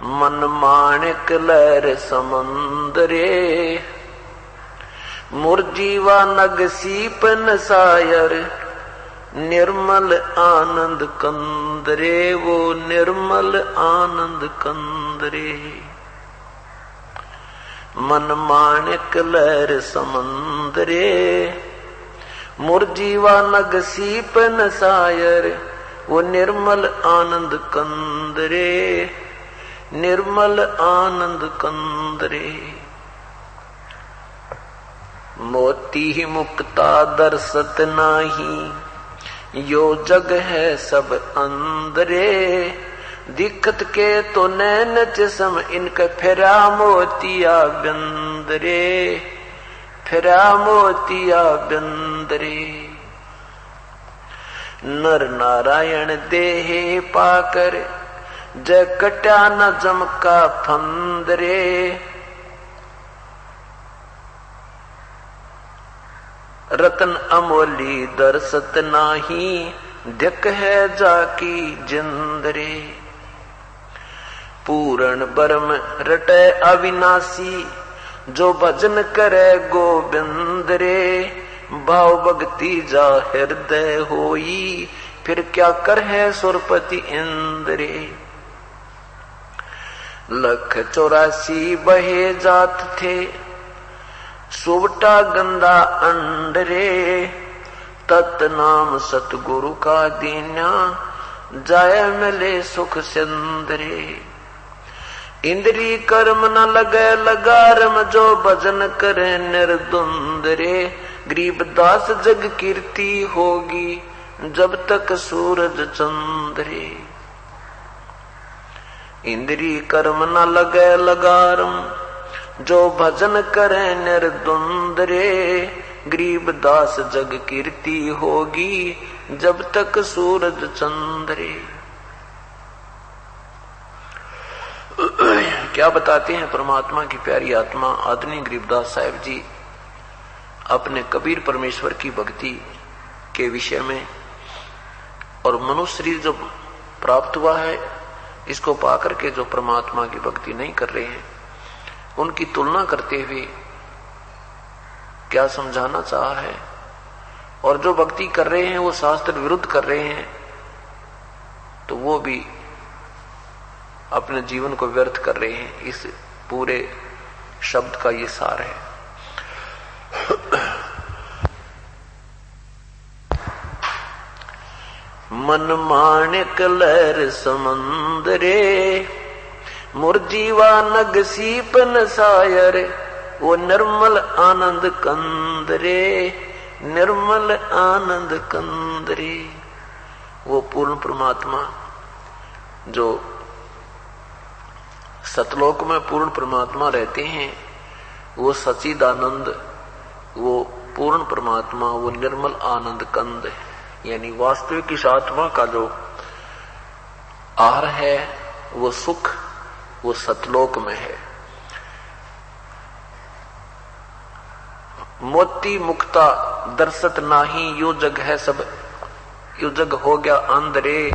मन माणिक लहर समंदरे, मुरजीवा नग सीप नसायर, निर्मल आनंद कंदरे, वो निर्मल आनंद कंदरे। मन माणिक लहर समंदरे, मुरजीवा नग सीप नसायर, वो निर्मल आनंद कंदरे, निर्मल आनंद कंदरे। मोती मुक्ता दर्शत नाही, यो जग है सब अंदरे, दिखत के तो नैन चश्म, इनके फेरा मोतिया बिंदरे, फेरा मोतिया बिंदरे। नर नारायण देहे पाकर, जय कट्या न जमका फंदरे, रतन अमोली दर्शत नाही, दिक है जाकी जिंदरे। पूर्ण ब्रह्म रटे अविनाशी, जो भजन करे गोविंद रे, भाव भक्ति जा हृदय होई, फिर क्या कर है सुरपति इंद्रे। लख 84 बहे जात थे, सुवटा गंदा अंडरे, तत् नाम सतगुरु का दीन्या, जाय मिले सुख सिंदरे। इंद्री कर्म न लगे लगारम, जो भजन करे निर्द्वंदरे, गरीबदास जग कीर्ति होगी, जब तक सूरज चंद्रे। इंद्री कर्म न लगे लगारम, जो भजन करे निर्द्वंदरे, गरीबदास जग कीर्ति होगी, जब तक सूरज चंद्रे। क्या बताते हैं परमात्मा की प्यारी आत्मा आदरणीय गरीबदास साहिब जी अपने कबीर परमेश्वर की भक्ति के विषय में। और मनुष्य शरीर जो प्राप्त हुआ है, इसको पाकर के जो परमात्मा की भक्ति नहीं कर रहे हैं, उनकी तुलना करते हुए क्या समझाना चाहा है। और जो भक्ति कर रहे हैं वो शास्त्र विरुद्ध कर रहे हैं, तो वो भी अपने जीवन को व्यर्थ कर रहे हैं। इस पूरे शब्द का ये सार है। मन माणिक लहर समंदरे, मुरजीवा नग सीप नसायर, वो निर्मल आनंद कंदरे, निर्मल आनंद कंदरे। वो पूर्ण परमात्मा जो सतलोक में पूर्ण परमात्मा रहते हैं, वो सच्चिदानंद, वो पूर्ण परमात्मा, वो निर्मल आनंद कंद है। यानी वास्तविक इस आत्मा का जो आहार है, वो सुख, वो सतलोक में है। मोती मुक्ता दर्शत नाही, यो जग है सब, यो जग हो गया अंधरे।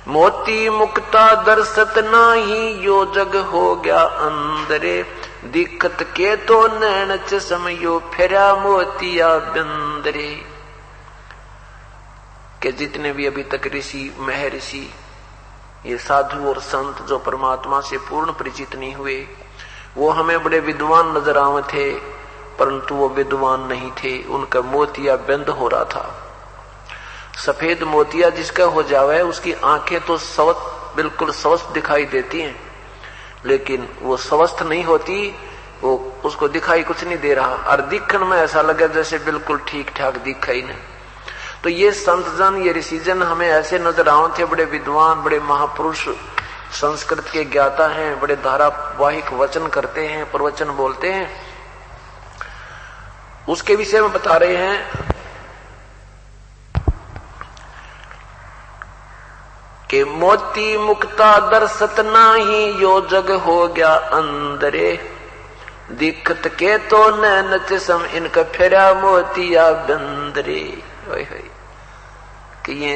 मोती मुक्ता दर्शत नाही, यो जग हो गया अंदरे, दिखत के तो नैन चश्म, यो फेरा मोतिया बिंदरे। के जितने भी अभी तक ऋषि महर्षि, ये साधु और संत जो परमात्मा से पूर्ण परिचित नहीं हुए, वो हमें बड़े विद्वान नजर आवे थे, परंतु वो विद्वान नहीं थे। उनका मोतिया बंद हो रहा था। सफेद मोतिया जिसका हो जावे, उसकी आंखें तो बिल्कुल स्वस्थ दिखाई देती हैं, लेकिन वो स्वस्थ नहीं होती, वो उसको दिखाई कुछ नहीं दे रहा, और दिखने में ऐसा लगे जैसे बिल्कुल ठीक ठाक दिखा ही नहीं। तो ये संत जन, ये ऋषिजन हमें ऐसे नजर आते थे, बड़े विद्वान, बड़े महापुरुष, संस्कृत के ज्ञाता हैं, बड़े धारावाहिक वचन करते हैं, प्रवचन बोलते हैं। उसके विषय में बता रहे हैं कि मोती मुक्ता दर्शत नाही, यो जग हो गया अंदरे, दिखत के तो नैन चश्म, इनका फेरा मोतिया बंदरे। कि ये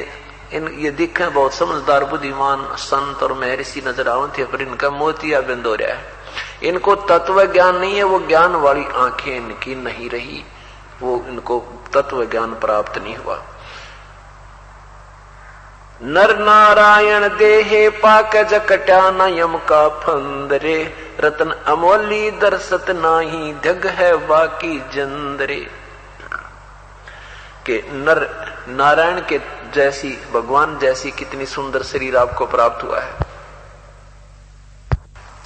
ये दिखे बहुत समझदार बुद्धिमान संत और महर्षि नजर आवते, पर इनका मोतिया बिंद हो रहा है। इनको तत्व ज्ञान नहीं है, वो ज्ञान वाली आंखें इनकी नहीं रही, वो इनको तत्व ज्ञान प्राप्त नहीं हुआ। नर नारायण देहे पाक जकट्या न यम का फंदरे, रतन अमोली दरसत नाही जग है बाकी जंदरे। के नर नारायण के जैसी, भगवान जैसी कितनी सुंदर शरीर आपको प्राप्त हुआ है,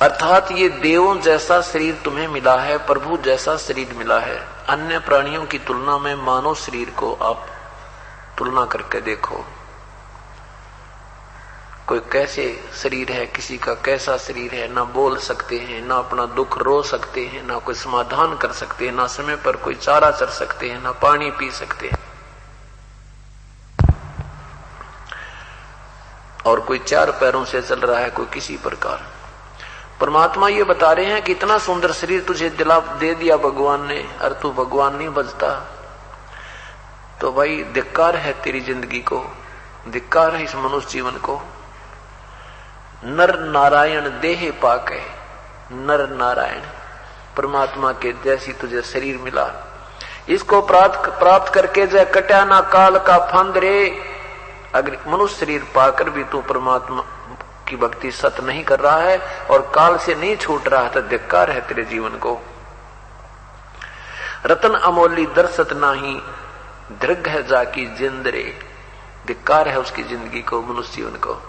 अर्थात ये देवों जैसा शरीर तुम्हें मिला है, प्रभु जैसा शरीर मिला है। अन्य प्राणियों की तुलना में मानव शरीर को आप तुलना करके देखो, कोई कैसे शरीर है, किसी का कैसा शरीर है, ना बोल सकते हैं, ना अपना दुख रो सकते हैं, ना कोई समाधान कर सकते हैं, ना समय पर कोई चारा चर सकते हैं, ना पानी पी सकते हैं, और कोई चार पैरों से चल रहा है, कोई किसी प्रकार। परमात्मा ये बता रहे हैं कि इतना सुंदर शरीर तुझे दिला दे दिया भगवान ने, और तू भगवान नहीं बचता, तो भाई धिक्कार है तेरी जिंदगी को, धिक्कार है इस मनुष्य जीवन को। नर नारायण देह पाके, नर नारायण परमात्मा के जैसी तुझे शरीर मिला, इसको प्राप्त करके जय कट्या ना काल का फंद रे। अगर मनुष्य शरीर पाकर भी तू परमात्मा की भक्ति सत नहीं कर रहा है और काल से नहीं छूट रहा है, तो धिक्कार है तेरे जीवन को। रतन अमोली दरसत नाही दृग है जाकी जिंदरे, धिक्कार है उसकी जिंदगी को, मनुष्य जीवन को।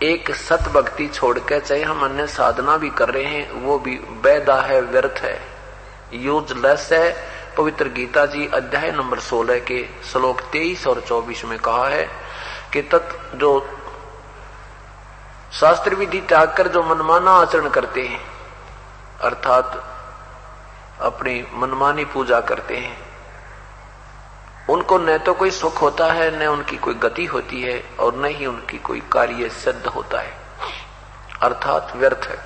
एक सत भक्ति छोड़कर चाहे हम अन्य साधना भी कर रहे हैं, वो भी बेदा है, व्यर्थ है, यूजलेस है। पवित्र गीता जी अध्याय नंबर 16 के श्लोक 23 और 24 में कहा है कि जो शास्त्र विधि त्याग कर जो मनमाना आचरण करते हैं, अर्थात अपनी मनमानी पूजा करते हैं, उनको न तो कोई सुख होता है, न उनकी कोई गति होती है, और न ही उनकी कोई कार्य सिद्ध होता है, अर्थात व्यर्थ है।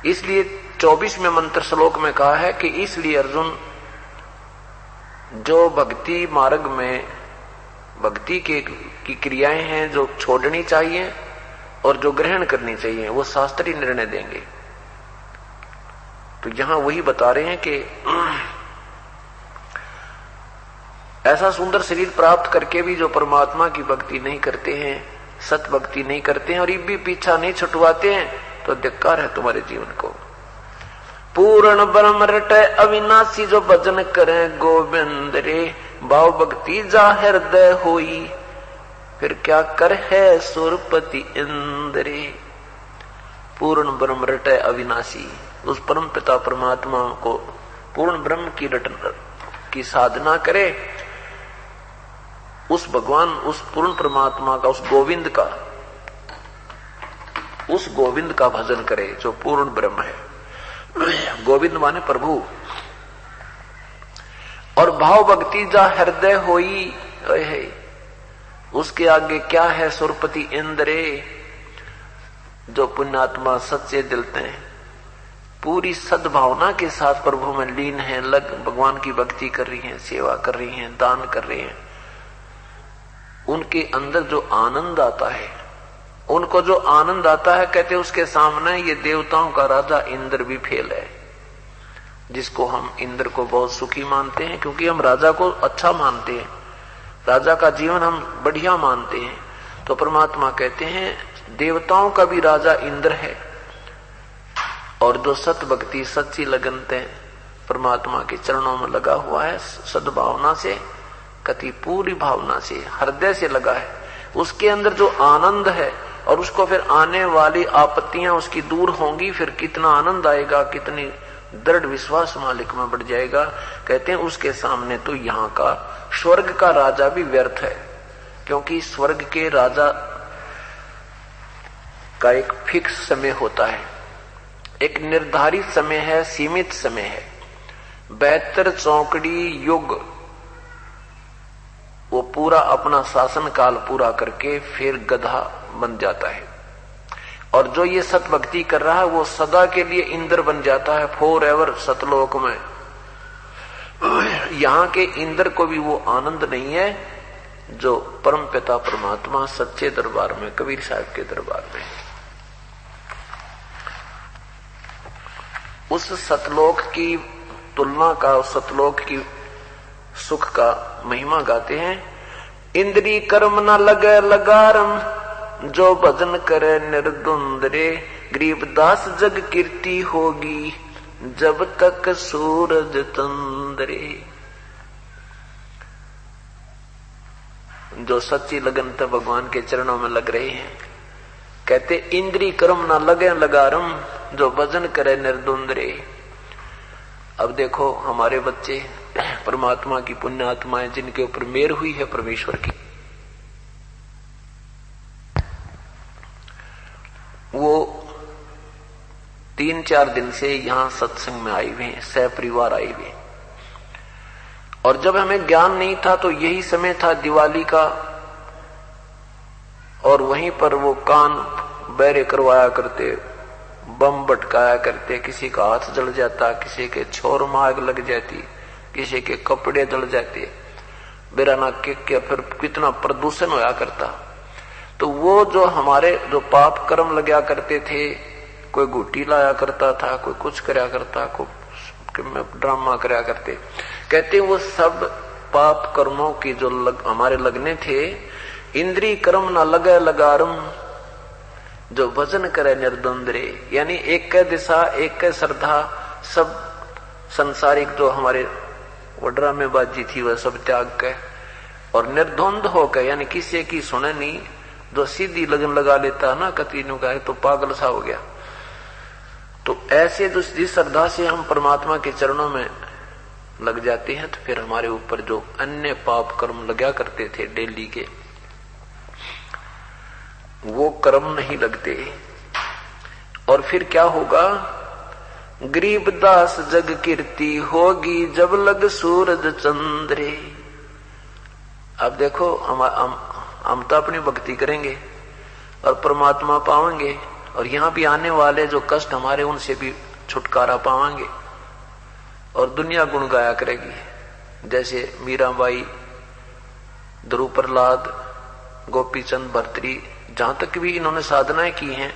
इसलिए 24वें मंत्र श्लोक में कहा है कि इसलिए अर्जुन, जो भक्ति मार्ग में भक्ति की क्रियाएं हैं जो छोड़नी चाहिए और जो ग्रहण करनी चाहिए, वो शास्त्री निर्णय देंगे। तो यहां वही बता रहे हैं कि ऐसा सुंदर शरीर प्राप्त करके भी जो परमात्मा की भक्ति नहीं करते हैं, सत भक्ति नहीं करते हैं और ये भी पीछा नहीं छुटवाते हैं, तो धिक्कार है तुम्हारे जीवन को। पूर्ण ब्रह्म रटे अविनाशी, जो भजन करे गोविंद रे, भाव भक्ति जा हृदय होई, फिर क्या कर है सुरपति इंद्रे। पूर्ण ब्रह्म रटे अविनाशी, उस परम पिता परमात्मा को पूर्ण ब्रह्म की रटन की साधना करे, उस भगवान, उस पूर्ण परमात्मा का, उस गोविंद का भजन करे जो पूर्ण ब्रह्म है। गोविंद माने प्रभु। और भाव भक्ति जा हृदय होई, उसके आगे क्या है सुरपति इंद्रे, जो पुण्यात्मा सच्चे दिल से पूरी सद्भावना के साथ प्रभु में लीन है, भगवान की भक्ति कर रही हैं, सेवा कर रही हैं, दान कर रही हैं, उनके अंदर जो आनंद आता है, उनको जो आनंद आता है, कहते उसके सामने ये देवताओं का राजा इंद्र भी फेल है। जिसको हम इंद्र को बहुत सुखी मानते हैं, क्योंकि हम राजा को अच्छा मानते हैं, राजा का जीवन हम बढ़िया मानते हैं, तो परमात्मा कहते हैं देवताओं का भी राजा इंद्र है। और जो सत भक्ति सच्ची लगन से परमात्मा के चरणों में लगा हुआ है, सद्भावना से, कति पूरी भावना से, हृदय से लगा है, उसके अंदर जो आनंद है, और उसको फिर आने वाली आपत्तियां उसकी दूर होंगी, फिर कितना आनंद आएगा, कितनी दृढ़ विश्वास मालिक में बढ़ जाएगा। कहते हैं उसके सामने तो यहाँ का स्वर्ग का राजा भी व्यर्थ है, क्योंकि स्वर्ग के राजा का एक फिक्स समय होता है, एक निर्धारित समय है, सीमित समय है। 72 चौकड़ी युग वो पूरा अपना शासन काल पूरा करके फिर गधा बन जाता है। और जो ये सत भक्ति कर रहा है वो सदा के लिए इंद्र बन जाता है, फॉर एवर सतलोक में। यहाँ के इंद्र को भी वो आनंद नहीं है जो परम पिता परमात्मा सच्चे दरबार में, कबीर साहब के दरबार में, उस सतलोक की तुलना का, उस सतलोक की सुख का महिमा गाते हैं। इंद्री कर्म न लगे लगारम, जो भजन करे निर्द्वंद रे, गरीबदास जग कीर्ति होगी, जब तक सूरज चंद्रे। जो सच्ची लगन तक भगवान के चरणों में लग रहे हैं, कहते इंद्री कर्म ना लगे लगारम, जो भजन करे निर्द्वंद रे। अब देखो हमारे बच्चे परमात्मा की पुण्य आत्माएं, जिनके ऊपर मेहर हुई है परमेश्वर की, वो 3-4 दिन से यहां सत्संग में आए हुए हैं, सह परिवार आए हुए। और जब हमें ज्ञान नहीं था तो यही समय था दिवाली का, और वहीं पर वो कान बहरे करवाया करते, बम भटकाया करते, किसी का हाथ जल जाता, किसी के छोर में आग लग जाती, किसी के कपड़े जल जाते, बिराना के फिर कितना प्रदूषण होया करता। तो वो जो हमारे जो पाप कर्म लगा करते थे, कोई गुटी लाया करता था, कोई कुछ करया करता, कोई ड्रामा करया करते, कहते वो सब पाप कर्मों की जो हमारे लगने थे, इंद्री कर्म न लगे लगारम, जो भजन करे निर्द्वंद रे। यानी एक के दिशा, एक के श्रद्धा, सब संसारिक जो हमारे वो ड्रामेबाजी थी वह सब त्याग के, और निर्द्वंद होकर, यानी किसी की सुने नहीं, जो सीधी लगन लगा लेता ना, कतीनों का है तो पागल सा हो गया। तो ऐसे जिस श्रद्धा से हम परमात्मा के चरणों में लग जाते हैं, तो फिर हमारे ऊपर जो अन्य पाप कर्म लगा करते थे डेली के, वो कर्म नहीं लगते। और फिर क्या होगा, गरीबदास जग कीर्ति होगी, जब लग सूरज चंद्रे। अब देखो हम तो अपनी भक्ति करेंगे और परमात्मा पाएंगे, और यहाँ भी आने वाले जो कष्ट हमारे, उनसे भी छुटकारा पाएंगे, और दुनिया गुण गाया करेगी। जैसे मीराबाई, ध्रुव प्रहलाद, गोपीचंद, भर्तरी, जहां तक भी इन्होंने साधनाएं की हैं,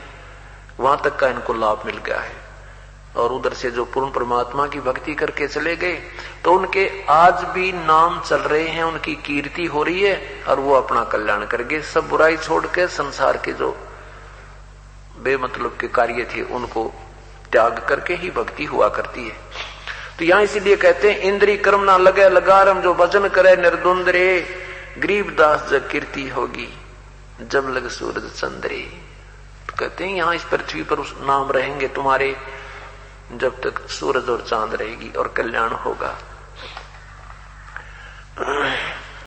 वहां तक का इनको लाभ मिल गया है। और उधर से जो पूर्ण परमात्मा की भक्ति करके चले गए, तो उनके आज भी नाम चल रहे हैं, उनकी कीर्ति हो रही है, और वो अपना कल्याण करेंगे। सब बुराई छोड़ के संसार के जो बेमतलब के कार्य थे, उनको त्याग करके ही भक्ति हुआ करती है। तो यहां इसीलिए कहते हैं इंद्री कर्म ना लगे लगारम, जो भजन करे निर्द्वंद रे, गरीबदास जग कीर्ति होगी, जब लग सूरज चंद्रे। तो कहते हैं यहां इस पृथ्वी पर उस नाम रहेंगे तुम्हारे, जब तक सूरज और चांद रहेगी, और कल्याण होगा।